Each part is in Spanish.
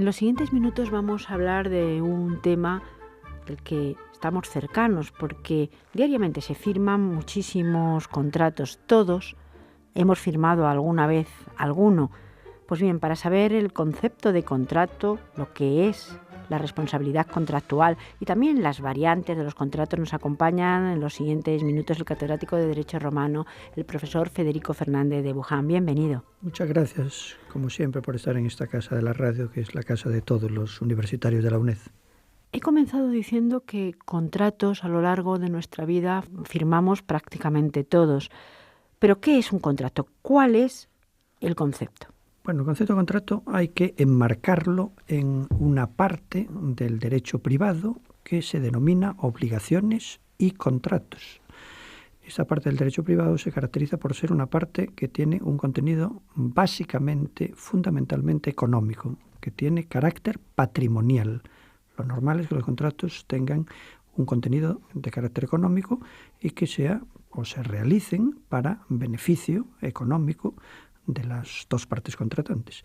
los siguientes minutos vamos a hablar de un tema del que estamos cercanos, porque diariamente se firman muchísimos contratos. Todos hemos firmado alguna vez alguno. Pues bien, para saber el concepto de contrato, lo que es la responsabilidad contractual y también las variantes de los contratos, nos acompañan en los siguientes minutos el catedrático de Derecho Romano, el profesor Federico Fernández de Buján. Bienvenido. Muchas gracias, como siempre, por estar en esta casa de la radio, que es la casa de todos los universitarios de la UNED. He comenzado diciendo que contratos a lo largo de nuestra vida firmamos prácticamente todos. ¿Pero qué es un contrato? ¿Cuál es el concepto? Bueno, el concepto de contrato hay que enmarcarlo en una parte del derecho privado que se denomina obligaciones y contratos. Esta parte del derecho privado se caracteriza por ser una parte que tiene un contenido básicamente, fundamentalmente económico, que tiene carácter patrimonial. Lo normal es que los contratos tengan un contenido de carácter económico y que sea o se realicen para beneficio económico de las dos partes contratantes.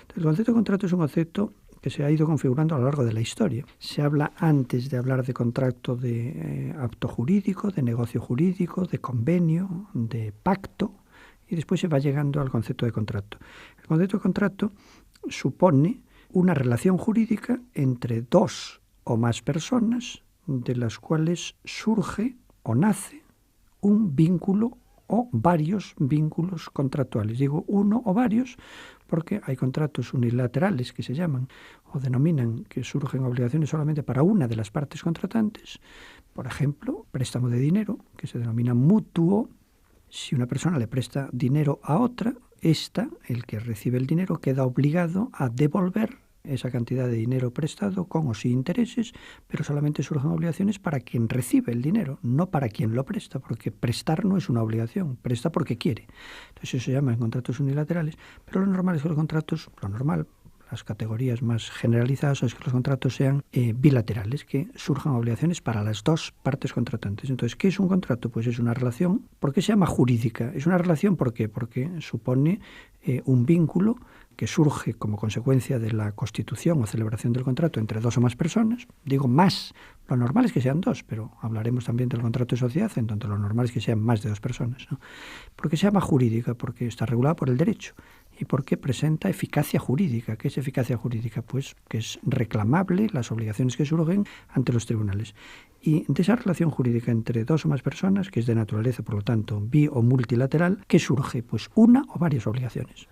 Entonces, el concepto de contrato es un concepto que se ha ido configurando a lo largo de la historia. Se habla antes de hablar de contrato de acto jurídico, de negocio jurídico, de convenio, de pacto, y después se va llegando al concepto de contrato. El concepto de contrato supone una relación jurídica entre dos o más personas de las cuales surge o nace un vínculo o varios vínculos contractuales. Digo uno o varios porque hay contratos unilaterales que se llaman o denominan que surgen obligaciones solamente para una de las partes contratantes. Por ejemplo, préstamo de dinero, que se denomina mutuo. Si una persona le presta dinero a otra, el que recibe el dinero, queda obligado a devolver esa cantidad de dinero prestado con o sin intereses, pero solamente surgen obligaciones para quien recibe el dinero, no para quien lo presta, porque prestar no es una obligación, presta porque quiere. Entonces eso se llama en contratos unilaterales, pero lo normal es que los contratos, las categorías más generalizadas es que los contratos sean bilaterales, que surjan obligaciones para las dos partes contratantes. Entonces, ¿qué es un contrato? Pues es una relación. ¿Por qué se llama jurídica? Es una relación, ¿por qué? Porque supone un vínculo que surge como consecuencia de la constitución o celebración del contrato entre dos o más personas. Digo más, lo normal es que sean dos, pero hablaremos también del contrato de sociedad, en donde lo normal es que sean más de dos personas, ¿no? ¿Por qué se llama jurídica? Porque está regulada por el derecho y porque presenta eficacia jurídica. ¿Qué es eficacia jurídica? Pues que es reclamable las obligaciones que surgen ante los tribunales. Y de esa relación jurídica entre dos o más personas, que es de naturaleza, por lo tanto, bi o multilateral, ¿qué surge? Pues una o varias obligaciones.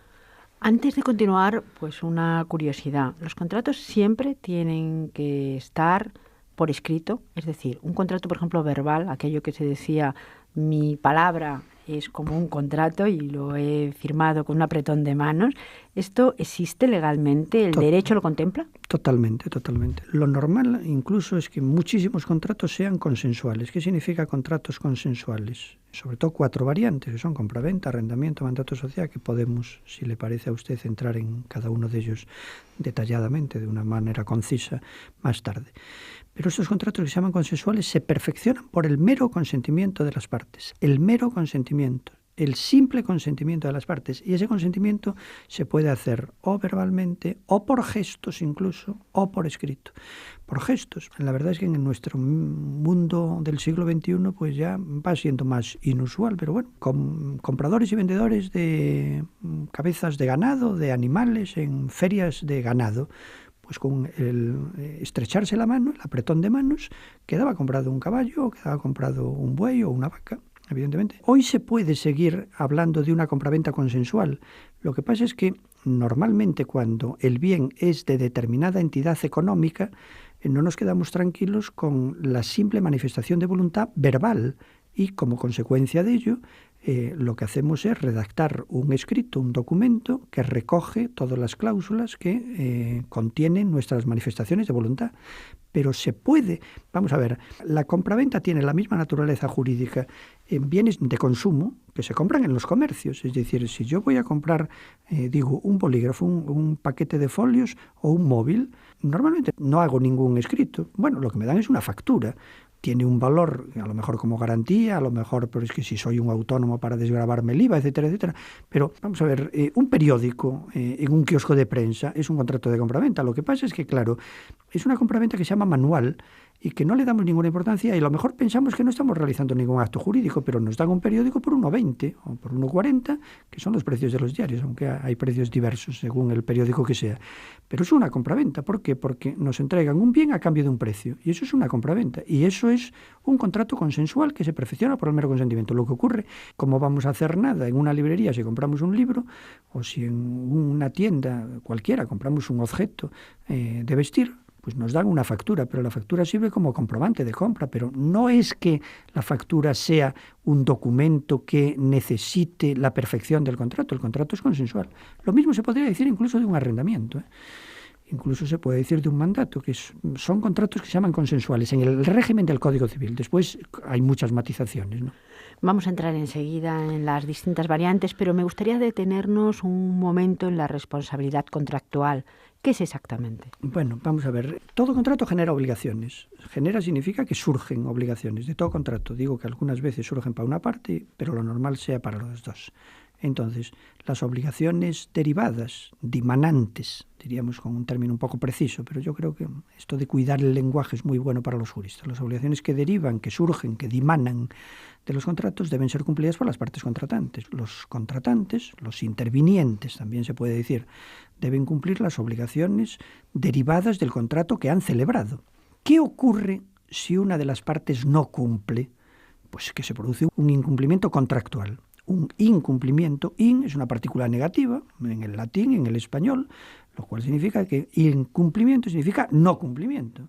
Antes de continuar, pues una curiosidad. Los contratos siempre tienen que estar por escrito, es decir, un contrato, por ejemplo, verbal, aquello que se decía, mi palabra es como un contrato y lo he firmado con un apretón de manos. ¿Esto existe legalmente? ¿El derecho lo contempla? Totalmente. Lo normal incluso es que muchísimos contratos sean consensuales. ¿Qué significa contratos consensuales? Sobre todo 4 variantes, que son compraventa, arrendamiento, mandato social, que podemos, si le parece a usted, entrar en cada uno de ellos detalladamente, de una manera concisa, más tarde. Pero estos contratos que se llaman consensuales se perfeccionan por el mero consentimiento de las partes. El mero consentimiento, el simple consentimiento de las partes. Y ese consentimiento se puede hacer o verbalmente, o por gestos incluso, o por escrito. Por gestos. La verdad es que en nuestro mundo del siglo XXI pues ya va siendo más inusual, pero bueno, compradores y vendedores de cabezas de ganado, de animales, en ferias de ganado, pues con el estrecharse la mano, el apretón de manos, quedaba comprado un caballo, o quedaba comprado un buey o una vaca, evidentemente. Hoy se puede seguir hablando de una compraventa consensual. Lo que pasa es que normalmente cuando el bien es de determinada entidad económica, no nos quedamos tranquilos con la simple manifestación de voluntad verbal y como consecuencia de ello lo que hacemos es redactar un escrito, un documento que recoge todas las cláusulas que contienen nuestras manifestaciones de voluntad. Pero se puede, vamos a ver, la compraventa tiene la misma naturaleza jurídica en bienes de consumo que se compran en los comercios. Es decir, si yo voy a comprar, un bolígrafo, un paquete de folios o un móvil, normalmente no hago ningún escrito. Bueno, lo que me dan es una factura. tiene un valor, a lo mejor como garantía, a lo mejor, pero es que si soy un autónomo para desgravarme el IVA, etcétera, etcétera. Pero vamos a ver, un periódico en un kiosco de prensa es un contrato de compraventa. Lo que pasa es que, claro, es una compraventa que se llama manual y que no le damos ninguna importancia y a lo mejor pensamos que no estamos realizando ningún acto jurídico, pero nos dan un periódico por 1,20 o por 1,40, que son los precios de los diarios, aunque hay precios diversos según el periódico que sea. Pero es una compraventa. ¿Por qué? Porque nos entregan un bien a cambio de un precio y eso es una compraventa y eso es un contrato consensual que se perfecciona por el mero consentimiento. Lo que ocurre, como vamos a hacer nada en una librería si compramos un libro o si en una tienda cualquiera compramos un objeto de vestir, pues nos dan una factura, pero la factura sirve como comprobante de compra, pero no es que la factura sea un documento que necesite la perfección del contrato. El contrato es consensual. Lo mismo se podría decir incluso de un arrendamiento, Incluso se puede decir de un mandato, que son contratos que se llaman consensuales en el régimen del Código Civil. Después hay muchas matizaciones, ¿no? Vamos a entrar enseguida en las distintas variantes, pero me gustaría detenernos un momento en la responsabilidad contractual. ¿Qué es exactamente? Bueno, vamos a ver. Todo contrato genera obligaciones. Genera significa que surgen obligaciones de todo contrato. Digo que algunas veces surgen para una parte, pero lo normal sea para los dos. Entonces, las obligaciones derivadas, dimanantes, diríamos con un término un poco preciso, pero yo creo que esto de cuidar el lenguaje es muy bueno para los juristas. Las obligaciones que derivan, que surgen, que dimanan de los contratos deben ser cumplidas por las partes contratantes. Los contratantes, los intervinientes, también se puede decir, deben cumplir las obligaciones derivadas del contrato que han celebrado. ¿Qué ocurre si una de las partes no cumple? Pues que se produce un incumplimiento contractual. Un incumplimiento, in es una partícula negativa, en el latín, en el español, lo cual significa que incumplimiento significa no cumplimiento.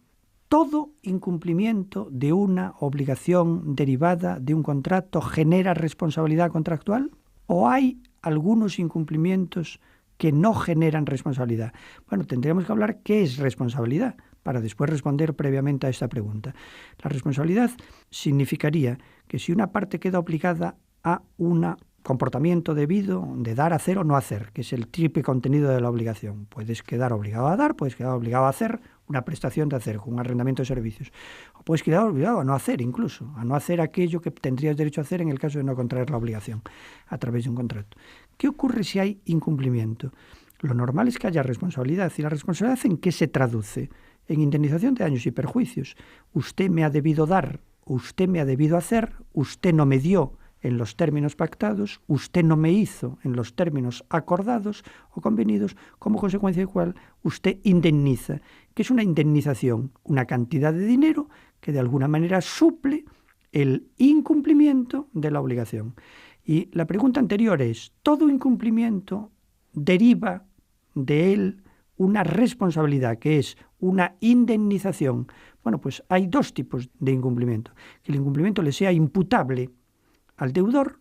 Todo incumplimiento de una obligación derivada de un contrato genera responsabilidad contractual, ¿o hay algunos incumplimientos que no generan responsabilidad? Bueno, tendríamos que hablar qué es responsabilidad para después responder previamente a esta pregunta. La responsabilidad significaría que si una parte queda obligada a un comportamiento debido de dar, hacer o no hacer, que es el triple contenido de la obligación. Puedes quedar obligado a dar, puedes quedar obligado a hacer una prestación de hacer, un arrendamiento de servicios. O puedes quedar obligado a no hacer incluso, a no hacer aquello que tendrías derecho a hacer en el caso de no contraer la obligación a través de un contrato. ¿Qué ocurre si hay incumplimiento? Lo normal es que haya responsabilidad. ¿Y la responsabilidad en qué se traduce? En indemnización de daños y perjuicios. Usted me ha debido dar, usted me ha debido hacer, usted no me dio en los términos pactados, usted no me hizo en los términos acordados o convenidos, como consecuencia del cual usted indemniza. ¿Qué es una indemnización? Una cantidad de dinero que de alguna manera suple el incumplimiento de la obligación. Y la pregunta anterior es, ¿todo incumplimiento deriva de él una responsabilidad, que es una indemnización? Bueno, pues hay dos tipos de incumplimiento. Que el incumplimiento le sea imputable al deudor.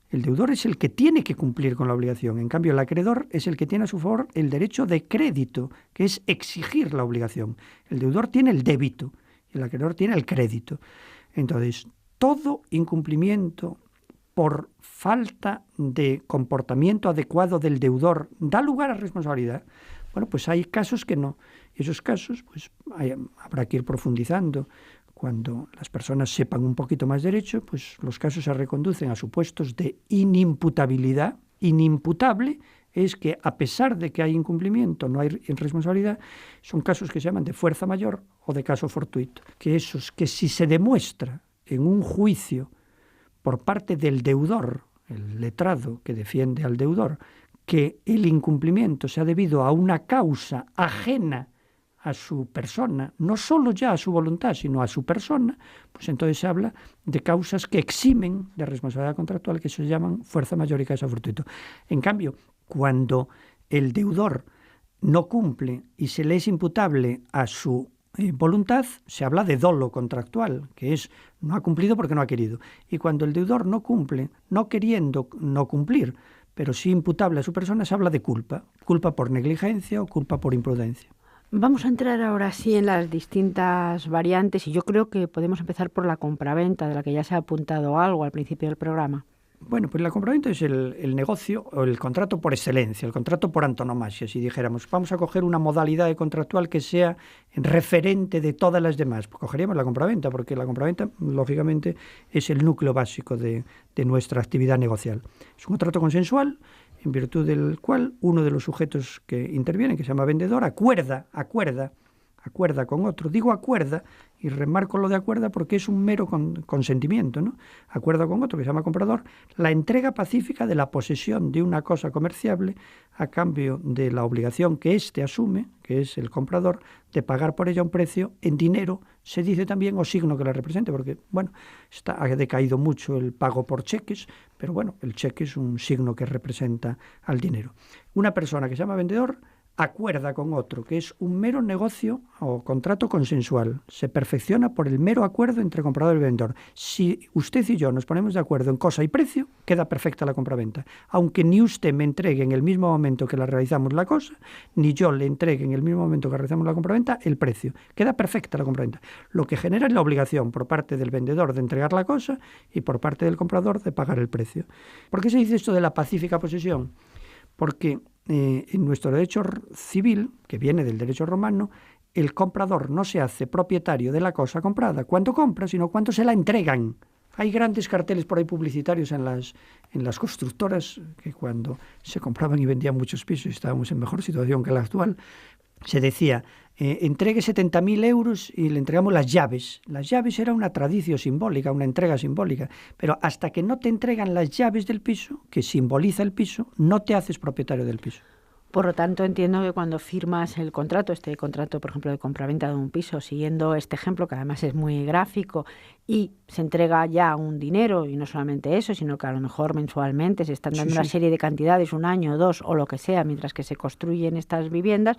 El deudor es el que tiene que cumplir con la obligación. En cambio, el acreedor es el que tiene a su favor el derecho de crédito, que es exigir la obligación. El deudor tiene el débito y el acreedor tiene el crédito. Entonces, todo incumplimiento por falta de comportamiento adecuado del deudor da lugar a responsabilidad. Bueno, pues hay casos que no. Esos casos, pues habrá que ir profundizando. Cuando las personas sepan un poquito más derecho, pues los casos se reconducen a supuestos de inimputabilidad. Inimputable es que a pesar de que hay incumplimiento, no hay responsabilidad, son casos que se llaman de fuerza mayor o de caso fortuito. Que esos que si se demuestra en un juicio por parte del deudor, el letrado que defiende al deudor, que el incumplimiento se ha debido a una causa ajena a su persona, no solo ya a su voluntad, sino a su persona, pues entonces se habla de causas que eximen de responsabilidad contractual, que se llaman fuerza mayor y caso fortuito. En cambio, cuando el deudor no cumple y se le es imputable a su voluntad, se habla de dolo contractual, que es no ha cumplido porque no ha querido. Y cuando el deudor no cumple, no queriendo no cumplir, pero sí imputable a su persona, se habla de culpa. Culpa por negligencia o culpa por imprudencia. Vamos a entrar ahora sí en las distintas variantes y yo creo que podemos empezar por la compraventa, de la que ya se ha apuntado algo al principio del programa. Bueno, pues la compraventa es el negocio o el contrato por excelencia, el contrato por antonomasia. Si dijéramos, vamos a coger una modalidad contractual que sea referente de todas las demás, pues cogeríamos la compraventa, porque la compraventa, lógicamente, es el núcleo básico de nuestra actividad negocial. Es un contrato consensual, en virtud del cual uno de los sujetos que intervienen, que se llama vendedor, acuerda con otro. Digo acuerda, y remarco lo de acuerda porque es un mero consentimiento, ¿no? Acuerda con otro, que se llama comprador, la entrega pacífica de la posesión de una cosa comerciable a cambio de la obligación que éste asume, que es el comprador, de pagar por ella un precio en dinero, se dice también, o signo que la represente, porque, bueno, ha decaído mucho el pago por cheques, pero bueno, el cheque es un signo que representa al dinero. Una persona que se llama vendedor acuerda con otro, que es un mero negocio o contrato consensual. Se perfecciona por el mero acuerdo entre comprador y vendedor. Si usted y yo nos ponemos de acuerdo en cosa y precio, queda perfecta la compraventa. Aunque ni usted me entregue en el mismo momento que la realizamos la cosa, ni yo le entregue en el mismo momento que realizamos la compraventa el precio. Queda perfecta la compraventa. Lo que genera es la obligación por parte del vendedor de entregar la cosa y por parte del comprador de pagar el precio. ¿Por qué se dice esto de la pacífica posesión? Porque en nuestro derecho civil, que viene del derecho romano, el comprador no se hace propietario de la cosa comprada cuando compra, sino cuando se la entregan. Hay grandes carteles por ahí publicitarios en las constructoras, que cuando se compraban y vendían muchos pisos y estábamos en mejor situación que la actual, se decía, entregue 70.000 euros y le entregamos las llaves. Las llaves era una tradición simbólica, una entrega simbólica, pero hasta que no te entregan las llaves del piso, que simboliza el piso, no te haces propietario del piso. Por lo tanto, entiendo que cuando firmas el contrato, este contrato, por ejemplo, de compraventa de un piso, siguiendo este ejemplo, que además es muy gráfico, y se entrega ya un dinero, y no solamente eso, sino que a lo mejor mensualmente se están dando una serie de cantidades, 1 año, 2 o lo que sea, mientras que se construyen estas viviendas,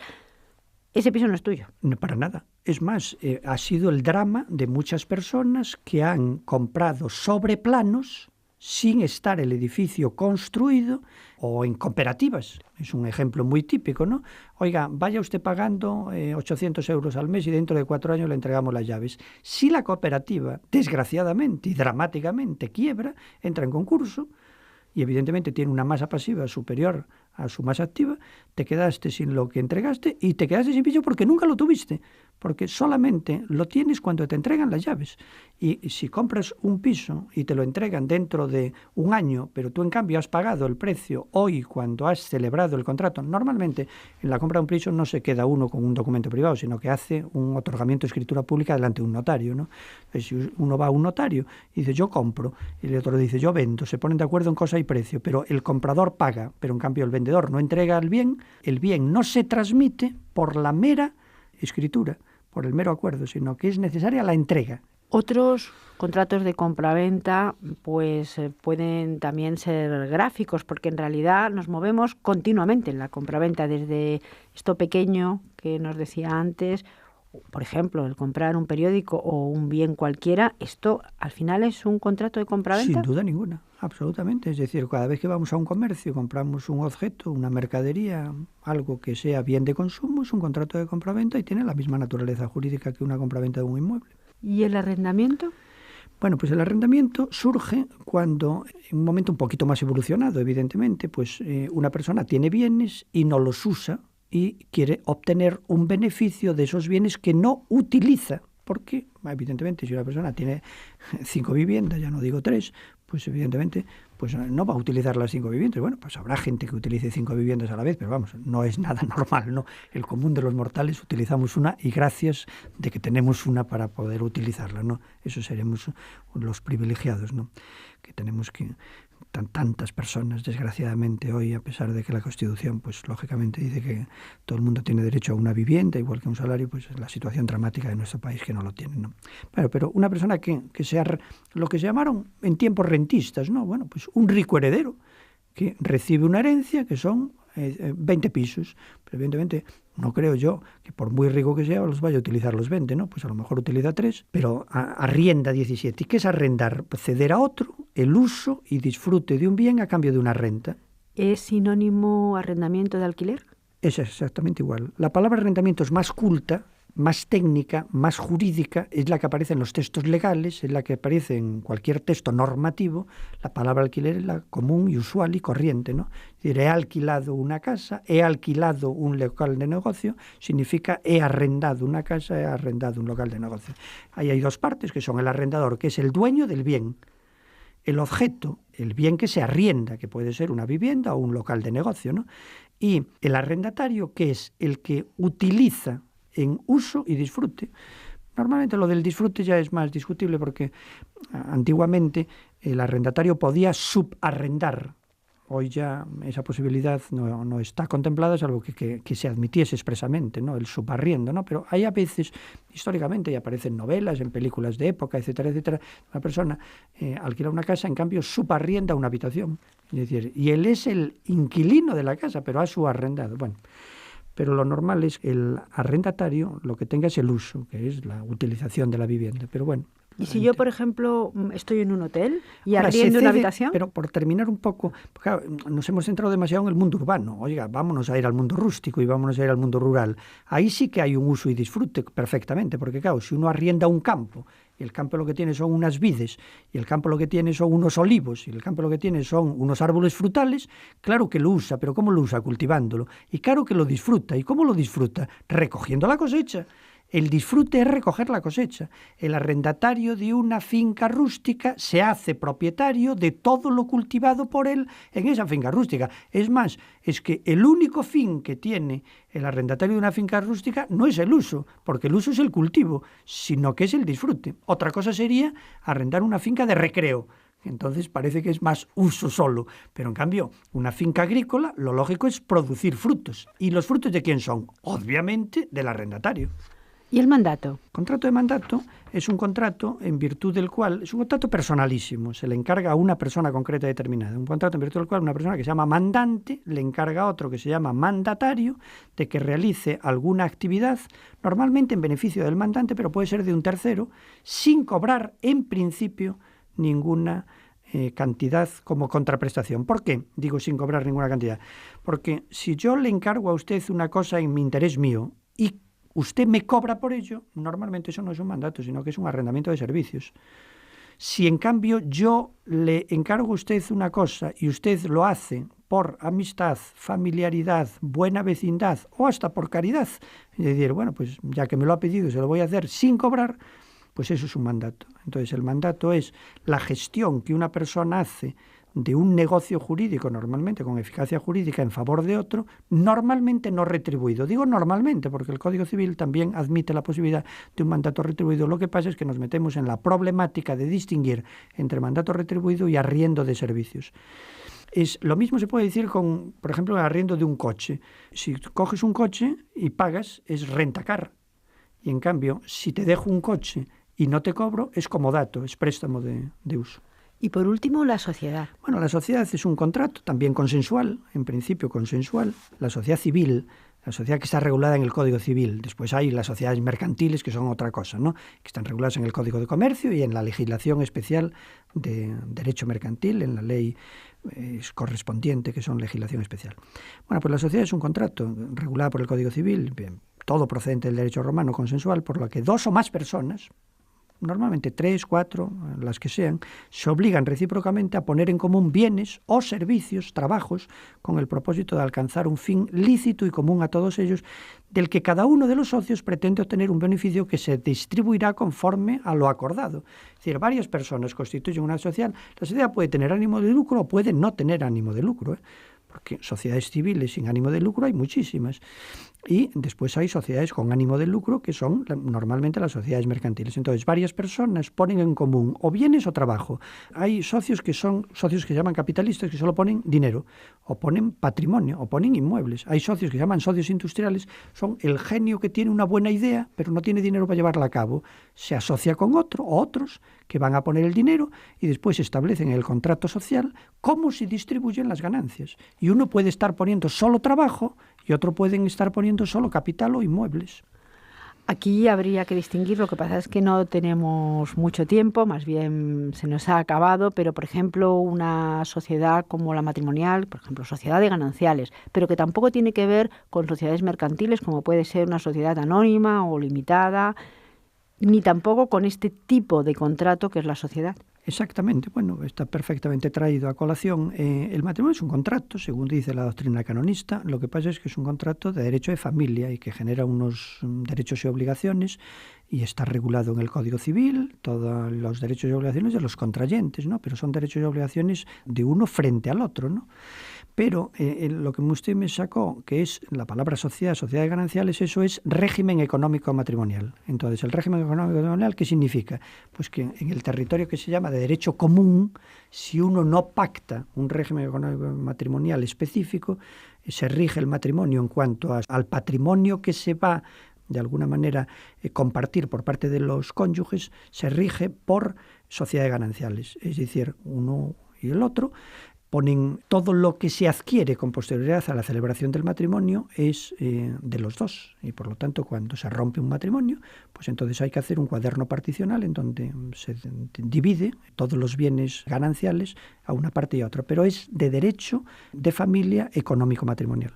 ese piso no es tuyo. No, para nada. Es más, ha sido el drama de muchas personas que han comprado sobre planos sin estar el edificio construido o en cooperativas. Es un ejemplo muy típico, ¿no? Oiga, vaya usted pagando 800 euros al mes y dentro de 4 años le entregamos las llaves. Si la cooperativa, desgraciadamente y dramáticamente, quiebra, entra en concurso y evidentemente tiene una masa pasiva superior a su masa activa, te quedaste sin lo que entregaste y te quedaste sin piso porque nunca lo tuviste, porque solamente lo tienes cuando te entregan las llaves. Y si compras un piso y te lo entregan dentro de 1 año, pero tú en cambio has pagado el precio hoy cuando has celebrado el contrato, normalmente en la compra de un piso no se queda uno con un documento privado, sino que hace un otorgamiento de escritura pública delante de un notario, ¿no? Entonces, si uno va a un notario y dice yo compro, y el otro dice yo vendo, se ponen de acuerdo en cosa y precio, pero el comprador paga, pero en cambio el vendedor no entrega el bien no se transmite por la mera escritura, por el mero acuerdo, sino que es necesaria la entrega. Otros contratos de compraventa pues pueden también ser gráficos, porque en realidad nos movemos continuamente en la compraventa, desde esto pequeño que nos decía antes, por ejemplo, el comprar un periódico o un bien cualquiera. ¿Esto al final es un contrato de compraventa? Sin duda ninguna, absolutamente. Es decir, cada vez que vamos a un comercio, compramos un objeto, una mercadería, algo que sea bien de consumo, es un contrato de compraventa y tiene la misma naturaleza jurídica que una compraventa de un inmueble. ¿Y el arrendamiento? Bueno, pues el arrendamiento surge cuando, en un momento un poquito más evolucionado, evidentemente, pues una persona tiene bienes y no los usa, y quiere obtener un beneficio de esos bienes que no utiliza. Porque, evidentemente, si una persona tiene 5 viviendas, ya no digo 3, pues evidentemente pues no va a utilizar las 5 viviendas. Bueno, pues habrá gente que utilice 5 viviendas a la vez, pero vamos, no es nada normal, ¿no? El común de los mortales utilizamos una y gracias de que tenemos una para poder utilizarla, ¿no? Eso seremos los privilegiados, ¿no? Que tenemos que... tantas personas, desgraciadamente, hoy, a pesar de que la Constitución, pues lógicamente dice que todo el mundo tiene derecho a una vivienda, igual que un salario, pues es la situación dramática de nuestro país que no lo tiene, ¿no? Bueno, pero una persona que sea lo que se llamaron en tiempos rentistas, ¿no? Bueno, pues un rico heredero que recibe una herencia que son 20 pisos, pero evidentemente no creo yo que por muy rico que sea los vaya a utilizar los 20, ¿no? Pues a lo mejor utiliza 3, pero arrienda 17. ¿Y qué es arrendar? Ceder a otro el uso y disfrute de un bien a cambio de una renta. ¿Es sinónimo arrendamiento de alquiler? Es exactamente igual. La palabra arrendamiento es más culta más técnica, más jurídica, es la que aparece en los textos legales, es la que aparece en cualquier texto normativo. La palabra alquiler es la común y usual y corriente, ¿no? Es decir, he alquilado una casa, he alquilado un local de negocio, significa he arrendado una casa, he arrendado un local de negocio. Ahí hay dos partes, que son el arrendador, que es el dueño del bien, el objeto, el bien que se arrienda, que puede ser una vivienda o un local de negocio, ¿no? Y el arrendatario, que es el que utiliza en uso y disfrute. Normalmente lo del disfrute ya es más discutible porque antiguamente el arrendatario podía subarrendar. Hoy ya esa posibilidad no está contemplada, salvo que se admitiese expresamente, ¿no?, el subarriendo, ¿no? Pero hay a veces, históricamente, y aparecen novelas, en películas de época, etcétera, etcétera, una persona alquila una casa, en cambio subarrienda una habitación. Es decir, y él es el inquilino de la casa, pero ha subarrendado. Bueno, pero lo normal es que el arrendatario lo que tenga es el uso, que es la utilización de la vivienda. Pero bueno. ¿Y si yo, por ejemplo, estoy en un hotel y Ahora, arriendo una habitación? Pero por terminar un poco, porque claro, nos hemos centrado demasiado en el mundo urbano. Oiga, vámonos a ir al mundo rústico y vámonos a ir al mundo rural. Ahí sí que hay un uso y disfrute perfectamente, porque claro, si uno arrienda un campo, y el campo lo que tiene son unas vides, y el campo lo que tiene son unos olivos, y el campo lo que tiene son unos árboles frutales, claro que lo usa, pero ¿cómo lo usa? Cultivándolo. Y claro que lo disfruta. ¿Y cómo lo disfruta? Recogiendo la cosecha. El disfrute es recoger la cosecha. El arrendatario de una finca rústica se hace propietario de todo lo cultivado por él en esa finca rústica. Es más, es que el único fin que tiene el arrendatario de una finca rústica no es el uso, porque el uso es el cultivo, sino que es el disfrute. Otra cosa sería arrendar una finca de recreo. Entonces parece que es más uso solo, pero en cambio una finca agrícola lo lógico es producir frutos. ¿Y los frutos de quién son? Obviamente del arrendatario. ¿Y el mandato? El contrato de mandato es un contrato en virtud del cual, es un contrato personalísimo, se le encarga a una persona concreta determinada. Un contrato en virtud del cual una persona que se llama mandante le encarga a otro que se llama mandatario de que realice alguna actividad, normalmente en beneficio del mandante, pero puede ser de un tercero, sin cobrar en principio ninguna cantidad como contraprestación. ¿Por qué digo sin cobrar ninguna cantidad? Porque si yo le encargo a usted una cosa en mi interés mío y usted me cobra por ello, normalmente eso no es un mandato, sino que es un arrendamiento de servicios. Si en cambio yo le encargo a usted una cosa y usted lo hace por amistad, familiaridad, buena vecindad o hasta por caridad, y decir, bueno, pues ya que me lo ha pedido, se lo voy a hacer sin cobrar, pues eso es un mandato. Entonces el mandato es la gestión que una persona hace de un negocio jurídico, normalmente con eficacia jurídica en favor de otro, normalmente no retribuido. Digo normalmente porque el Código Civil también admite la posibilidad de un mandato retribuido. Lo que pasa es que nos metemos en la problemática de distinguir entre mandato retribuido y arriendo de servicios. Lo mismo se puede decir con, por ejemplo, el arriendo de un coche. Si coges un coche y pagas, es rentacar. Y en cambio, si te dejo un coche y no te cobro, es comodato, es préstamo de uso. Y por último, la sociedad. Bueno, la sociedad es un contrato también consensual, en principio consensual. La sociedad civil, la sociedad que está regulada en el Código Civil. Después hay las sociedades mercantiles, que son otra cosa, ¿no?, que están reguladas en el Código de Comercio y en la legislación especial de derecho mercantil, en la ley correspondiente, que son legislación especial. Bueno, pues la sociedad es un contrato regulado por el Código Civil, bien, todo procedente del derecho romano consensual, por lo que dos o más personas, normalmente 3, 4, las que sean, se obligan recíprocamente a poner en común bienes o servicios, trabajos, con el propósito de alcanzar un fin lícito y común a todos ellos, del que cada uno de los socios pretende obtener un beneficio que se distribuirá conforme a lo acordado. Es decir, varias personas constituyen una sociedad. La sociedad puede tener ánimo de lucro o puede no tener ánimo de lucro, porque sociedades civiles sin ánimo de lucro hay muchísimas. Y después hay sociedades con ánimo de lucro, que son normalmente las sociedades mercantiles. Entonces, varias personas ponen en común o bienes o trabajo. Hay socios que son socios que se llaman capitalistas, que solo ponen dinero, o ponen patrimonio, o ponen inmuebles. Hay socios que se llaman socios industriales, son el genio que tiene una buena idea, pero no tiene dinero para llevarla a cabo. Se asocia con otro o otros que van a poner el dinero y después establecen en el contrato social cómo se distribuyen las ganancias. Y uno puede estar poniendo solo trabajo y otro pueden estar poniendo solo capital o inmuebles. Aquí habría que distinguir, lo que pasa es que no tenemos mucho tiempo, más bien se nos ha acabado, pero por ejemplo una sociedad como la matrimonial, por ejemplo sociedad de gananciales, pero que tampoco tiene que ver con sociedades mercantiles como puede ser una sociedad anónima o limitada, ni tampoco con este tipo de contrato que es la sociedad. Exactamente, bueno, está perfectamente traído a colación. El matrimonio es un contrato, según dice la doctrina canonista. Lo que pasa es que es un contrato de derecho de familia y que genera unos derechos y obligaciones y está regulado en el Código Civil, todos los derechos y obligaciones de los contrayentes, ¿no? Pero son derechos y obligaciones de uno frente al otro, ¿no? Pero lo que usted me sacó, que es la palabra sociedad, sociedad de gananciales, eso es régimen económico matrimonial. Entonces, ¿el régimen económico matrimonial qué significa? Pues que en el territorio que se llama de derecho común, si uno no pacta un régimen económico matrimonial específico, se rige el matrimonio en cuanto al patrimonio que se va de alguna manera compartir por parte de los cónyuges, se rige por sociedad de gananciales. Es decir, uno y el otro ponen todo lo que se adquiere con posterioridad a la celebración del matrimonio es de los dos. Y por lo tanto, cuando se rompe un matrimonio, pues entonces hay que hacer un cuaderno particional en donde se divide todos los bienes gananciales a una parte y a otra. Pero es de derecho de familia económico matrimonial.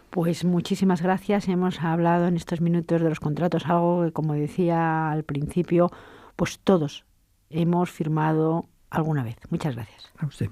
Pues muchísimas gracias. Hemos hablado en estos minutos de los contratos, algo que, como decía al principio, pues todos hemos firmado alguna vez. Muchas gracias. A usted.